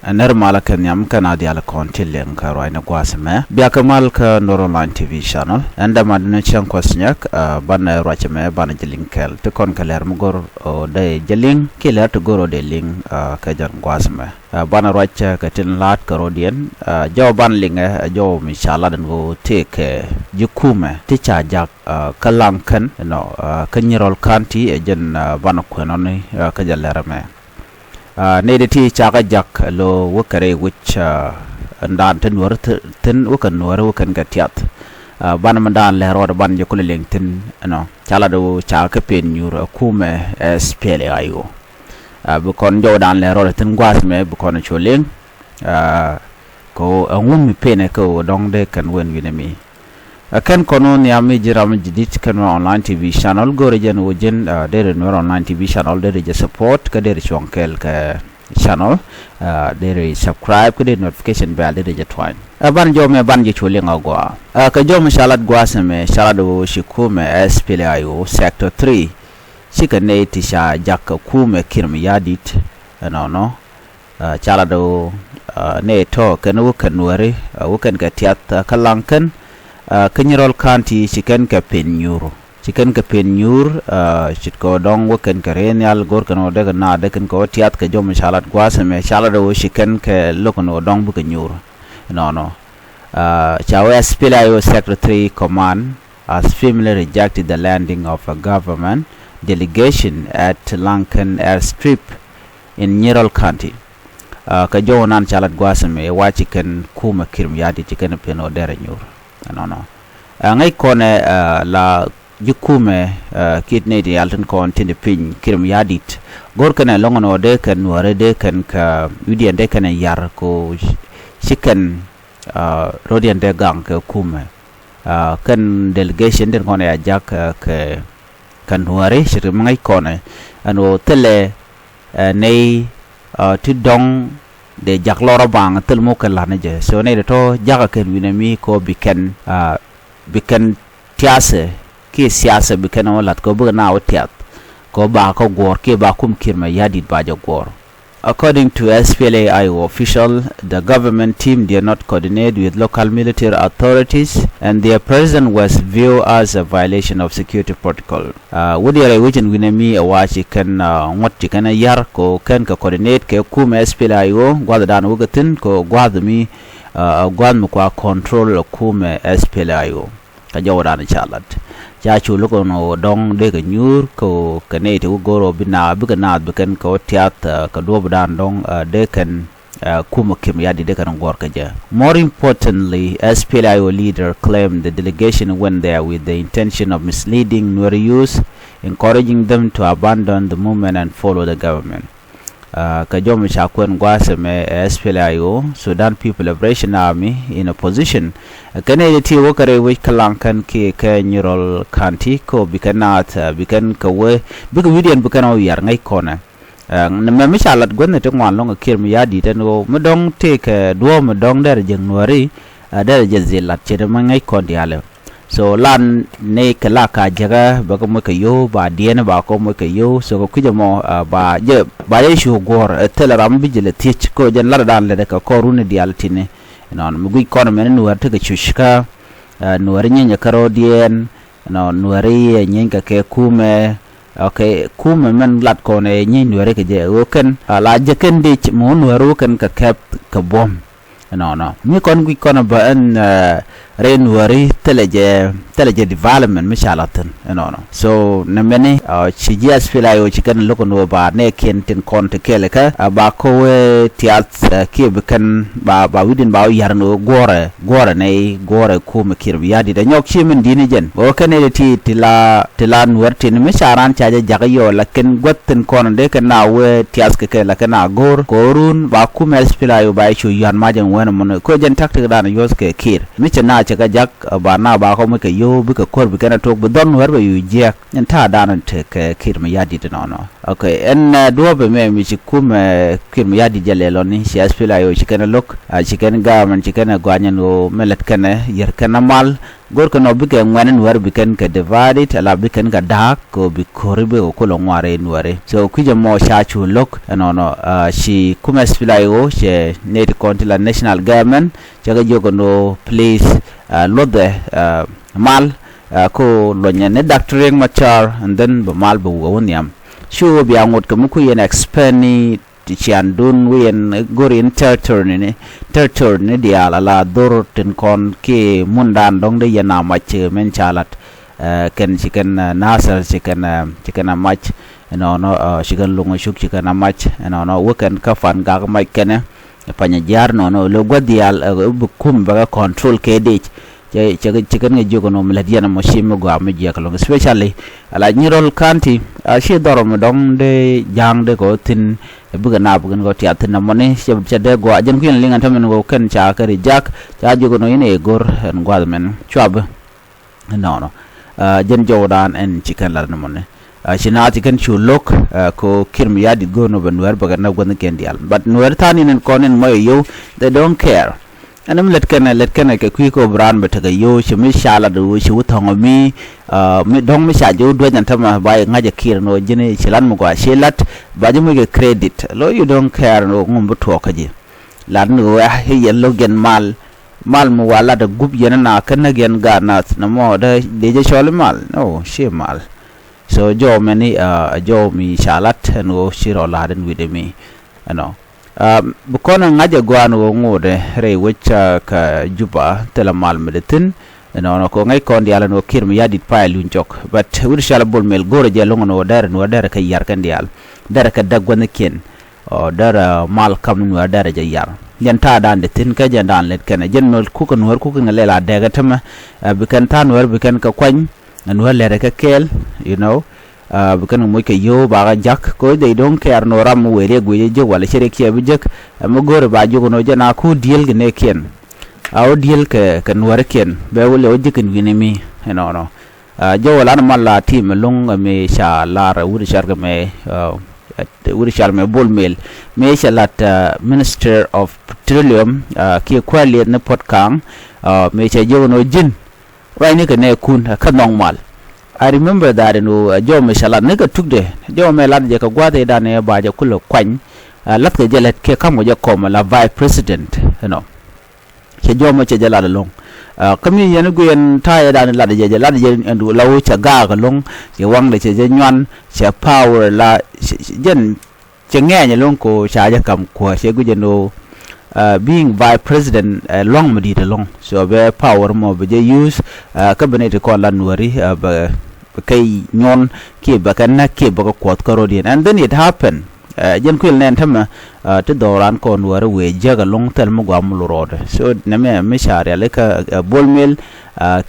Nermala Kenyam Canadial Contillion Carina Guasame, Biakamalka Noroline TV channel, and the Madination Kwasnyak, Bana Rachame, Bana Jelinkel, to Concalermugor or De Jeling, Killer to Goro de Ling, Kajan Guasame. Bana Racha Katin Lat Carodian, Joe Banling, Joe Michaladan go take kuumɛ teacher Jack Kalankan, nyirol County, Jen Banakwenoni, Kajalerame. Nediti Chaka Jack lo Wokare which and Danton were tin Wukan get yat. Banamandan Lero Ban Yakulington, Chalado Chakapin, Nyuur, kuumɛ SPLA IO. Bukon Jordan Lero Tin Guasme, Bukon Choling, go a woman peneko, dong they can win with me. Ken kono ni ami jiram jidit kan online TV channel go region wujin dere Nuer online TV channel dere je support ka dere chonkel ka channel dere subscribe ka dere notification bell dere je twine ban jo me ban je chuli ngagwa ka jo me shalat gwa seme shalado kuumɛ SPLA IO sector 3 shikane tisha jak kuumɛ mayardit no shalado ne to kan wukan Nuer wukan ka tiat kalankan nyirol County chicken ka nyuur chit ko dong woken ka renyal gor kan odega na de kan ko tiat ka jom shalat gwasame shalado chicken ka lokono dong bu ka nyuur chawe SPLA IO sector 3 command has firmly rejected the landing of a government delegation at Lankan airstrip in Nyirol County ka jonan shalat gwasame wa chicken kuumɛ mayardit chicken peno dere nyuur ngay kone la kuumɛ kidney di alten kon tinde pin mayardit gor kana longono de kan Nuer de kan ka udien de kan yar ko chicken rodien de gang ka kuumɛ kan delegation den kone ajak ke kan Nuer shir ngay kone ano tele nei ti dong de jak loro bang tel mo kan lana je so ne to jaga ken winami ko biken tiase ki siasa biken olat ko bu na otiat ko ba ko gor ke ba kum mayardit ba jo gor. According to SPLA IO official, the government team did not coordinate with local military authorities and their presence was viewed as a violation of security protocol. Wudi re wujin winami awachi kan ngoti kan yar ko kan ka coordinate ke kuumɛ SPLA IO gwada dan wugatin ko gwada mi gwan kwa control kuumɛ SPLA IO ka jawdan chalat. Jachu loko no dong de ka nyuur ko kanete goro bina bigana bikan ko tiat ka do budan dong de kan kuumɛ mayardit de kan gor ka ja. More importantly, SPLA IO leader claimed the delegation went there with the intention of misleading Nuer youth, encouraging them to abandon the movement and follow the government. Ka jom chakwen gwasame SPLA IO Sudan People Liberation Army in opposition kanede ti wokare we kalankan ke ka Nyirol County ko bikanat bikan ka we big vidian bikana yar ngai kona na me chalat gwen te ngwan long mayardit no medong te ka do medong der jeng Nuer der je zilat che ma ngai kon diale so lan ne kala ka jaga ba ko ka yo ba dien ba ko ka yo so ko kujamo ba je ba ye shu gor teleram bijele tich ko jen lar dan le ka ko rune dialtine non mu gui kono men Nuer te ka chushka Nuer nyenya karodien Nuer ye nyenka ke kuumɛ okay kuumɛ men lat ko ne nyen Nuer ke je woken la je ken de mo Nuer woken ka kep ka bom mi kon gui kono ba en re Nuer teleje development mishalatan so na meni chi SPLA IO chikan loko no ba ne ken tin kon te kele ka ba ko tiat ki bikan ba widin ba yar no gore ne gore kuumɛ mayardit da nyok chi men dini jen o kane ti tila Nuer tin misharan chaje jagayo la ken gotten kon de kan na we tias ke la kana gor korun ba kuumɛ SPLA IO ba chu yan majen wena mon ko jen takte da na yos ke kiir mi na chaga jak ba na ba ko ka yo bi ka kor bi kana tok bi don Nuer ba yu je en ta danan te ke mayardit okay en do be me mi kuumɛ mayardit jalelo ni SPLA IO chikana lok chikana government chikana gwanyen o melet kana yer kana mal gor ka no biken ngwan Nuer biken ka divided ala biken ka dak ko bi koribe ko lo ngware Nuer so kuje mo sha chu lok no shi kuumɛ SPLA IO she native council national government jaga jogo no please lode mal ko lo nyane doctoring machar and then ba mal ba wonyam shu bi angot ka muku yen expani tian dun wen gorin territory ni dia la dor tin kon ke mundan dong de yana mach men chalat ken chicken nasar chicken mach chicken lungo shuk chicken mach weekend ka fan ga mach ken panya jar lo godial bu kum ba control ke de chicken ngi jogo no meladiana mo shimo go am je ka especially ala nyirol county she dorom dong de jang de ko tin bukan go tiat na mone de go ajen kuin lingan tamen go ken cha ka rijak cha jogo no ine gor en gwalmen chwab jen jodan en chicken la na mone shina chicken chu lok ko kirmiya di go no Nuer baga na go ken dial but Nuer tani nen konen mo yo they don't care anam let kana ke kui ko bran betaga yo shimi shala do shi wutongo mi dong mi shajo do jan tama ba ngaje kir no jine shilan mo kwa shilat ba jimu ge credit lo you don't care no ngum to kaje lan no he yello gen mal mo wala da gub yana na kana gen ga na mo da deje shol mal no shi mal so jo many jo mi shalat no shiro laden with me bukona ngaje gwanu ngode re wecha ka juba tela mal medetin ko ngai kon diala no kirmi yadit pay lunjok but wir shala bol mel gore je longo no der ka yar kan dial der ka dagwana ken o der mal kam no der je yar janta dan de tin ka jandan let ken jennol ku ko Nuer ku ko lela daga tama bikan tan Nuer bikan ka kwany Nuer lere ka kel bukan mo ke yo ba jak ko they don't care no ram were go je wala shere ke bi jak mo gore ba jogo no jana ku deal ne ken aw deal ke Nuer ken be wole o jikin winimi jo wala na mala team long me sha lara wuri sharga me wuri shar me bol mel me sha lat minister of petroleum ki kwali ne potkang me sha jogo no jin wai ne ke ne kun ka nong mal I remember that jo me shalat ne ka tukde jo me lat je ka gwade da ne ba je kulo kwany lat ke jelet ke kam je kom la vice president ke jo me che jala long kami yen gu yen ta ya da ne lat je ndu lawo cha ga ga long je wang de che je nyan che power la jen che nge ne long ko cha je kam ko che gu je no being vice president long medi de long so be power mo be je use cabinet ko la Nueri ba kay nyon ki bakana ki bako kwat karodian and then it happened jen kwil nen tama te doran ko Nuer we jaga long tel mo gam lorode so neme me share le ka bolmel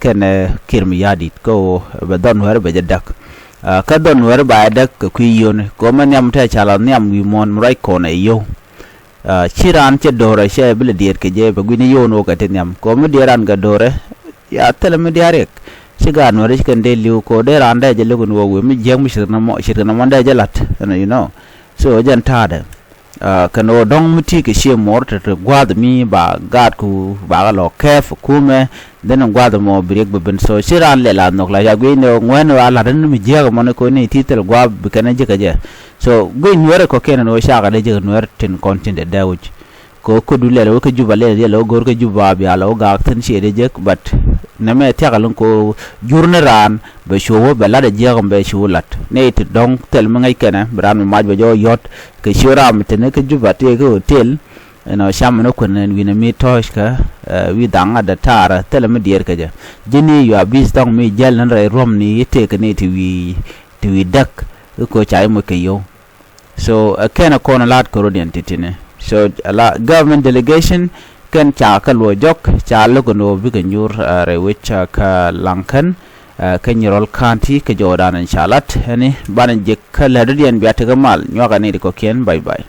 ken kirmi yadit ko be don Nuer be jadak ka don Nuer ba dak ku yon ko man yam ta chala nyam wi mon mrai ko na yo chiran che dore she bile diet ke je be gwini yo no ka tenyam ko me diran ga dore ya tele me diarek siga Nuer ken de liu ko de randa je lugun wo mi jeng mi shirna mo nda je lat so jan tada kano dong muti ke she mor te gwad mi ba gad ku ba lo kef kuumɛ den gwad mo brek be ben so siran le la nok la ya gwe no ngwen ala den mi je mo ne ko ni titel gwab be kana je ka je so gwe Nuer ko ken no sha ga de je Nuer tin content de dawj ko du le ko juba le lo gor ko juba bi ala o ga tan she de je but na me tiagalon ko jurneran be showo be la de je be shulat ne it dong tel ma ngai kana bran ma be jo yot ke shura mi tene ke juba te ko hotel sham no ko nen wi na mi tosh ka wi danga da tara tel ma dier ka je jini yo abis dong mi jel nan rai rom ni te ke ne ti wi dak ko chai mo ke yo so kana ko na lat ko rodian titine so la government delegation ken cha ka lo jok cha lo ko no bi ke nyur re wecha ka lankan ka nyirol county ke jodan inshallah ani banan je ka la rodian bi ataga mal nyoga ne ko ken bye bye